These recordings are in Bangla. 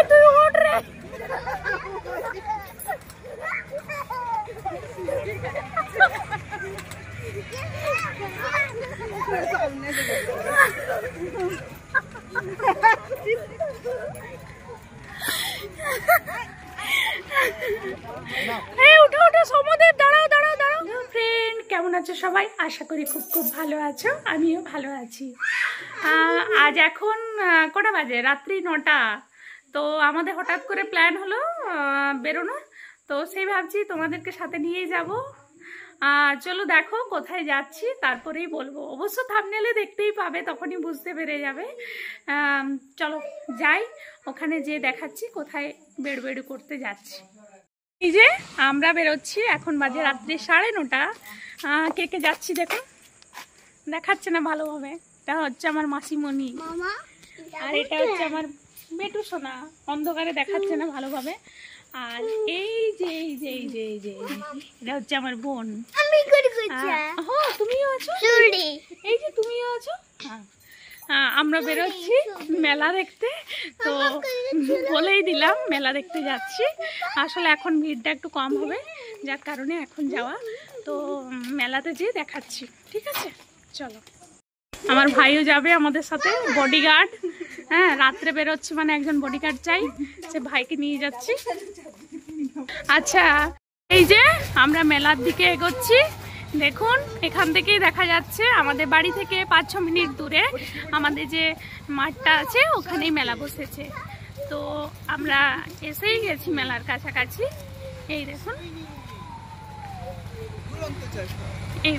তুই উঠ রে। কেমন আছো সবাই? আশা করি খুব খুব ভালো আছো, আমিও ভালো আছি। আজ এখন কটা বাজে? রাত্রি 9টা। তো আমাদের হঠাৎ করে প্ল্যান হলো বেরোনোর, তো সেই ভাবছি তোমাদেরকে সাথে নিয়ে যাব। চলো দেখো কোথায় যাচ্ছি, তারপরেই বলবো। অবশ্য থাম্বনেলে দেখতেই পাবে, তখনই বুঝতে পেরে যাবে। চলো যাই, ওখানে যেয়ে দেখাচ্ছি কোথায় বেড়ু করতে যাচ্ছি। এই যে আমরা বেরোচ্ছি, এখন বাজে রাত্রি 9:30। কে কে যাচ্ছি দেখো, দেখাচ্ছে না ভালোভাবে। এটা হচ্ছে আমার মাসিমণি, আর এটা হচ্ছে আমার বেটু সোনা। অন্ধকারে দেখাচ্ছে না ভালোভাবে। আর এই যে এই যে এই যে এই যে এটা হচ্ছে আমার বোন। তুমিও আছো, এই যে তুমিও আছো। আমরা বেরোচ্ছি মেলা দেখতে। তো বলেই দিলাম মেলা দেখতে যাচ্ছি। আসলে এখন ভিড়টা একটু কম হবে, যার কারণে এখন যাওয়া। তো মেলাতে যেয়ে দেখাচ্ছি, ঠিক আছে? চলো। আমার ভাইও যাবে আমাদের সাথে, বডিগার্ড। হ্যাঁ, রাত্রে বেরোচ্ছি মানে একজন বডিগার্ড চাই, সে ভাইকে নিয়ে যাচ্ছি। আচ্ছা, এই যে আমরা মেলার দিকে এগোচ্ছি। দেখুন, এখান থেকেই দেখা যাচ্ছে আমাদের বাড়ি থেকে 5-6 মিনিট দূরে আমাদের যে মাঠটা আছে, ওখানেই মেলা বসেছে। তো আমরা এসেই গেছি মেলার কাছাকাছি। এই দেখুন, এই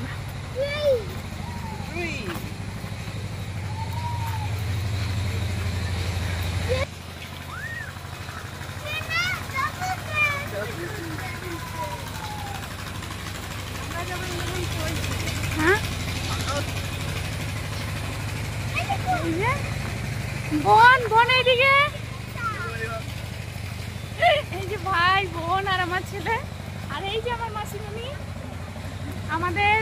বোন এইদিকে। এই যে ভাই, বোন আর আমার ছেলে, আর এই যে আমার মাসিমণি। আমাদের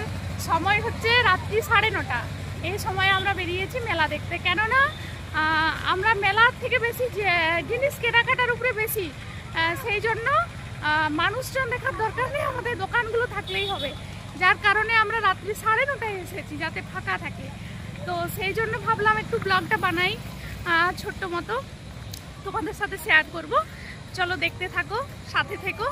সময় হচ্ছে রাত্রি 9:30। এই সময় আমরা বেরিয়েছি মেলা দেখতে, কেননা আমরা মেলার থেকে বেশি জিনিস কেনাকাটার উপরে বেশি। সেই জন্য মানুষজন দেখার দরকার নেই, আমাদের দোকানগুলো থাকলেই হবে। যার কারণে আমরা রাত্রি 9:30টায় এসেছি, যাতে ফাঁকা থাকে। তো সেই জন্য ভাবলাম একটু ব্লগটা বানাই, ছোট্ট মতো তোমাদের সাথে শেয়ার করব। চলো দেখতে থাকো, সাথে থেকো।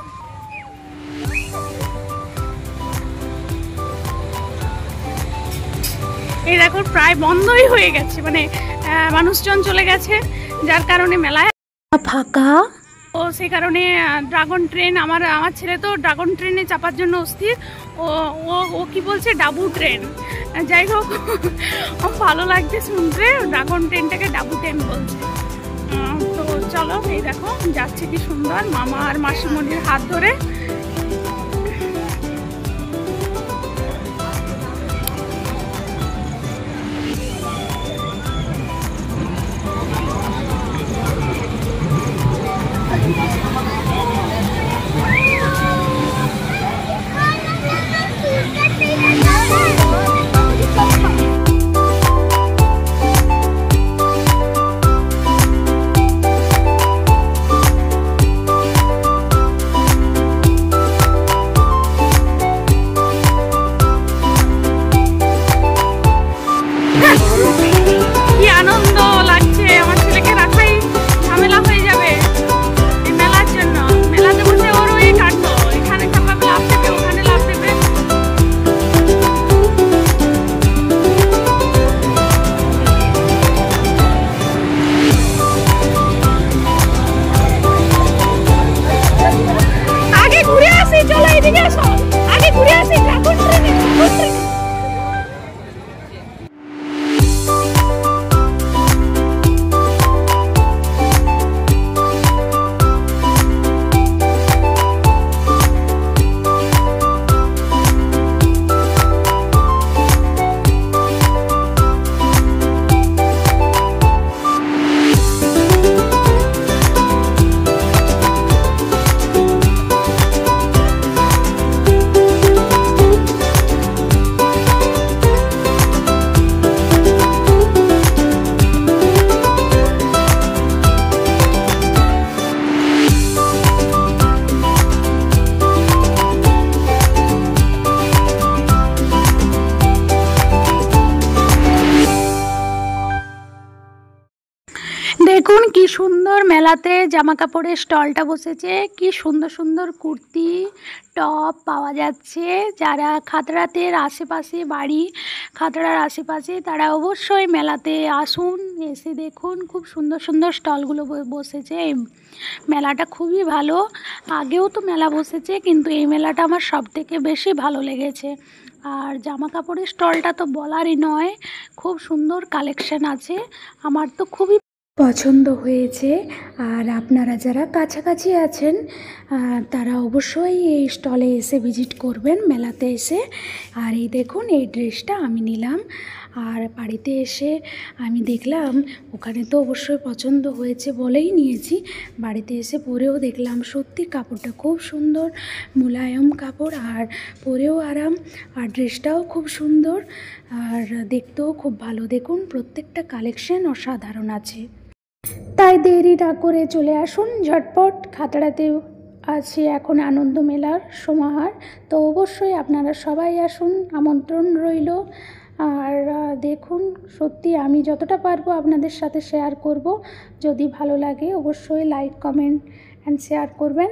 এই দেখো, প্রায় বন্ধই হয়ে গেছে, মানে মানুষজন চলে গেছে, যার কারণে মেলায় ফাঁকা। ও সেই কারণে ড্রাগন ট্রেন, আমার ছেলে তো ড্রাগন ট্রেনে চাপার জন্য অস্থির। ও কি বলছে, ডাবু ট্রেন। যাই হোক, ভালো লাগছে শুনতে, ড্রাগন ট্রেনটাকে ডাবু ট্রেন বলছে। তো চলো, এই দেখো যাচ্ছে কি সুন্দর, মামা আর মাসিমণির হাত ধরে। দেখুন কি সুন্দর মেলাতে জামা কাপড়ের স্টলটা বসেছে, কি সুন্দর সুন্দর কুর্তি টপ পাওয়া যাচ্ছে। যারা খাতড়াতের আশেপাশে বাড়ি, খাতড়ার আশেপাশে, তারা অবশ্যই মেলাতে আসুন, এসে দেখুন খুব সুন্দর সুন্দর স্টলগুলো বসেছে। এই মেলাটা খুবই ভালো, আগেও তো মেলা বসেছে কিন্তু এই মেলাটা আমার সব থেকে বেশি ভালো লেগেছে। আর জামা কাপড়ের স্টলটা তো বলারই নয়, খুব সুন্দর কালেকশন আছে, আমার তো খুবই পছন্দ হয়েছে। আর আপনারা যারা কাছাকাছি আছেন তারা অবশ্যই এই স্টলে এসে ভিজিট করবেন মেলাতে এসে। আর এই দেখুন এই ড্রেসটা আমি নিলাম, আর বাড়িতে এসে আমি দেখলাম ওখানে তো অবশ্যই পছন্দ হয়েছে বলেই নিয়েছি, বাড়িতে এসে পরেও দেখলাম সত্যি কাপড়টা খুব সুন্দর, মোলায়েম কাপড়, আর পরেও আরাম, আর ড্রেসটাও খুব সুন্দর, আর দেখতেও খুব ভালো। দেখুন প্রত্যেকটা কালেকশন অসাধারণ আছে। তাই দেরি না করে চলে আসুন ঝটপট, খাতড়াতেও আছে এখন আনন্দ মেলার সমাহার। তো অবশ্যই আপনারা সবাই আসুন, আমন্ত্রণ রইল। আর দেখুন সত্যি আমি যতটা পারবো আপনাদের সাথে শেয়ার করব। যদি ভালো লাগে অবশ্যই লাইক কমেন্ট অ্যান্ড শেয়ার করবেন।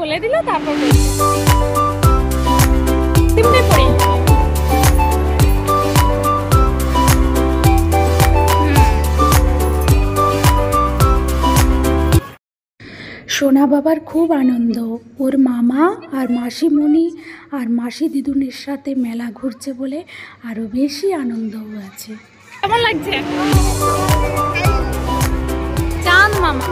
বলে দিল তারপর সোনা বাবার খুব আনন্দ, ওর মামা আর মাসিমণি আর মাসি দিদুনের সাথে মেলা ঘুরছে বলে আরো বেশি আনন্দ আছে। কেমন লাগছে চাঁদ মামা?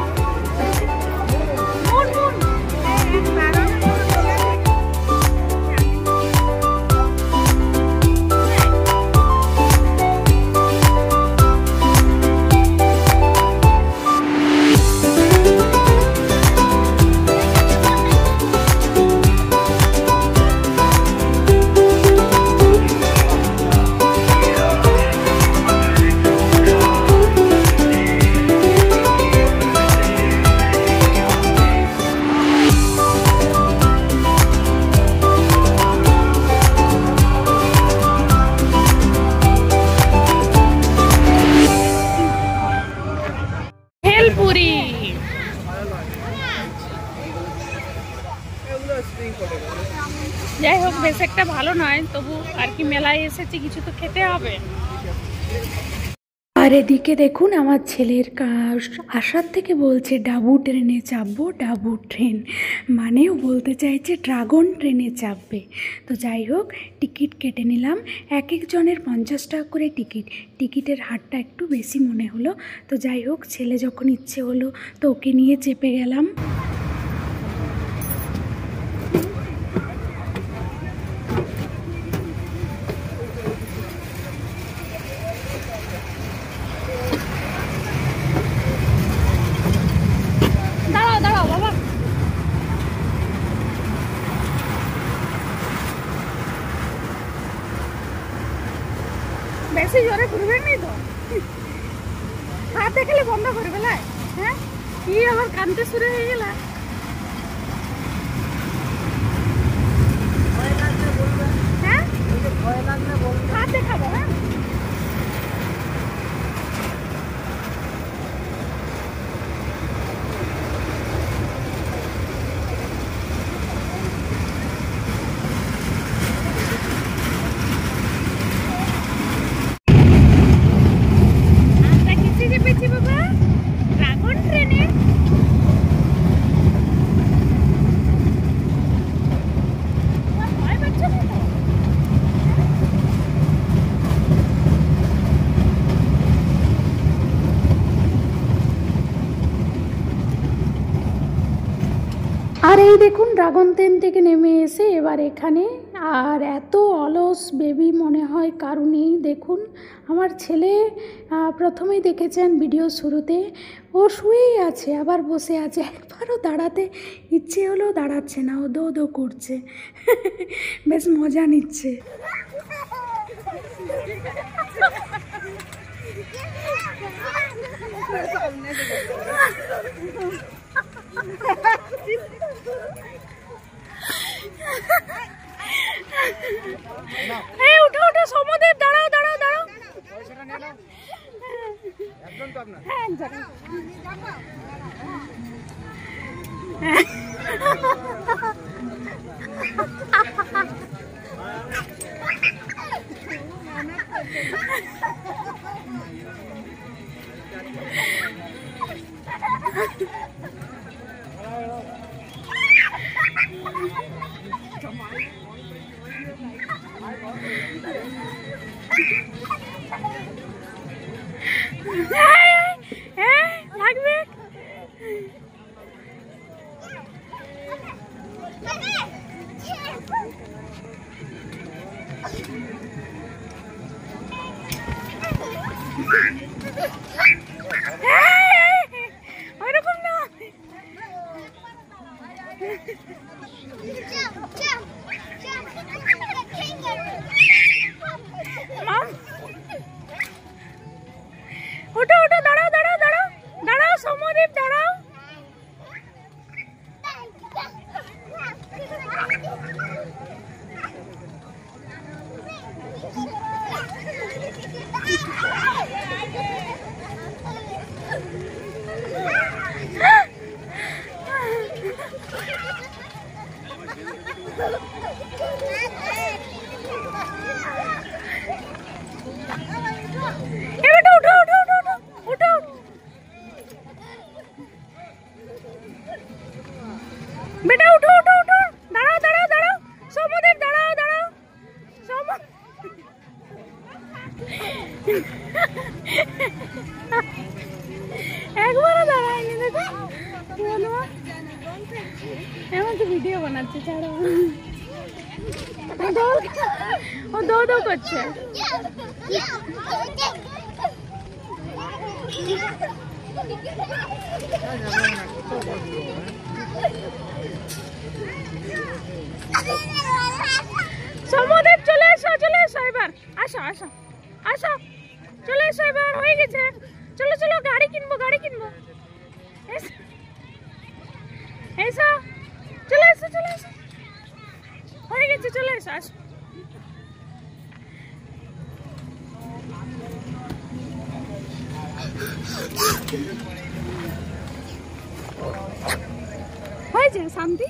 যাই হোক বেশ একটা ভালো নয়, তবু আর কি মেলায় এসেছি কিছু তো খেতে হবে। আর এদিকে দেখুন আমার ছেলের আসার থেকে বলছে ডাবু ট্রেনে চাপবো, ডাবু ট্রেন মানেও বলতে চাইছে ড্রাগন ট্রেনে চাপবে। তো যাই হোক টিকিট কেটে নিলাম, এক একজনের 50 টাকা করে টিকিটের হারটা একটু বেশি মনে হলো। তো যাই হোক ছেলে যখন ইচ্ছে হলো তো ওকে নিয়ে চেপে গেলাম। বেশি জোরে ঘুরবেন নি তো, হাত দেখলে বন্ধ করে বেলায়। হ্যাঁ কি আবার কানতে শুরু হয়ে গেল? হ্যাঁ হাত দেখাবো। হ্যাঁ আর এই দেখুন ড্রাগন তেন থেকে নেমে এসে এবার এখানে, আর এত অলস বেবি মনে হয় কারণ নেই। দেখুন আমার ছেলে প্রথমেই দেখেছেন ভিডিও শুরুতে, ও শুয়েই আছে আবার বসে আছে, একবারও দাঁড়াতে ইচ্ছে হলেও দাঁড়াচ্ছে না, ও দো দো করছে বেশ মজা নিচ্ছে। উঠো উঠো সমুদ্রের, দাঁড়াও দাঁড়াও দাঁড়াও। লাগবে ওইরকম না। ওঠো ওঠো, দাঁড়াও দাঁড়াও দাঁড়াও দাঁড়াও সমদীপ দাঁড়াও। बेटा उठो उठो उठो, दाঁড়াও দাঁড়াও দাঁড়াও সমদীপ, দাঁড়াও দাঁড়াও একবারও দাঁড়ায়নি। দেখো এমন তো ভিডিও বানাচ্ছে, ছাড়ো। ও দো দো করছে। সমদীপ চলে এসো, চলে এসো এবার, আসো আসো আসো, চলে এসো এবার, হয়ে গেছে। চলো চলো গাড়ি কিনবো, গাড়ি কিনবো, এসো চলে এসো, চলে এসো, হয়ে গেছে, চলে এসো, আসো। হয়েছে শান্তি।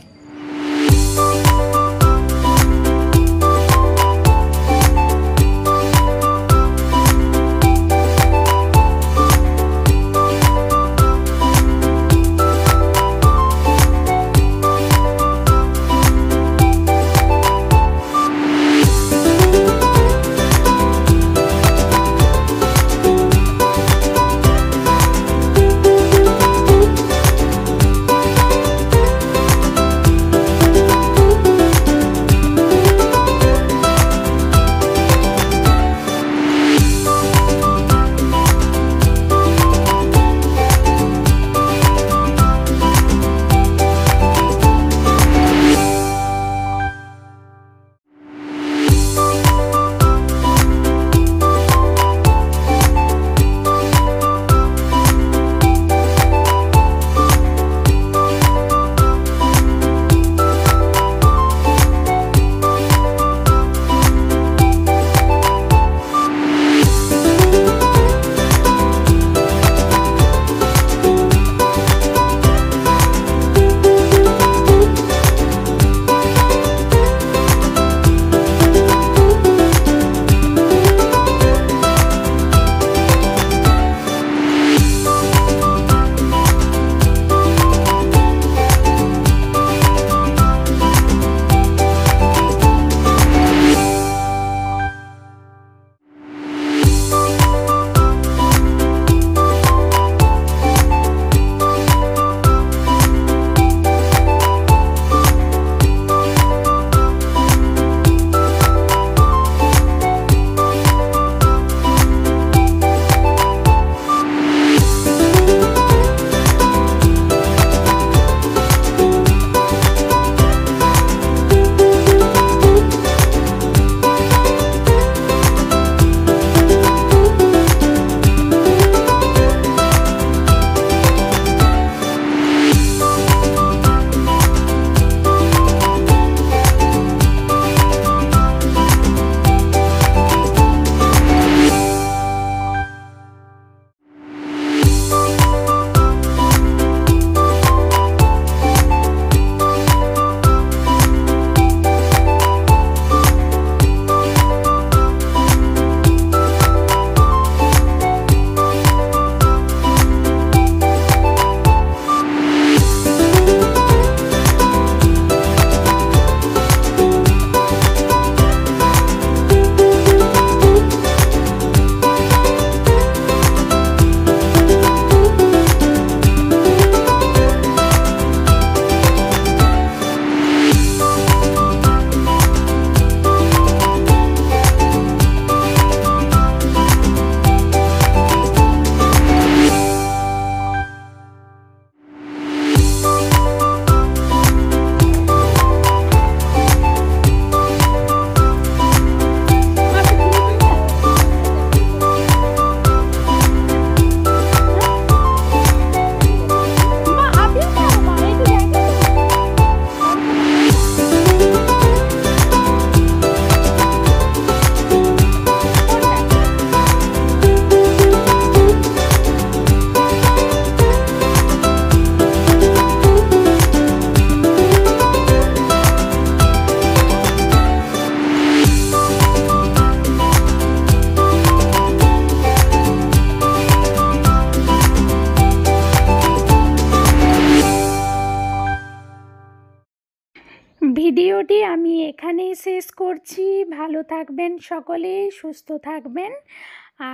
ভিডিওটি আমি এখানেই শেষ করছি। ভালো থাকবেন সকলে, সুস্থ থাকবেন।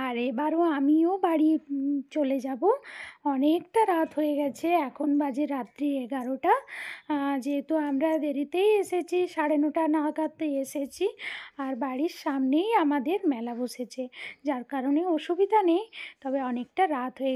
আর এবারও আমিও বাড়ি চলে যাব। অনেকটা রাত হয়ে গেছে, এখন বাজে রাত্রি 11টা। যেহেতু আমরা দেরিতেই এসেছি, 9:30 নাগাদ এসেছি, আর বাড়ির সামনেই আমাদের মেলা বসেছে, যার কারণে অসুবিধা নেই, তবে অনেকটা রাত হয়ে গেছে।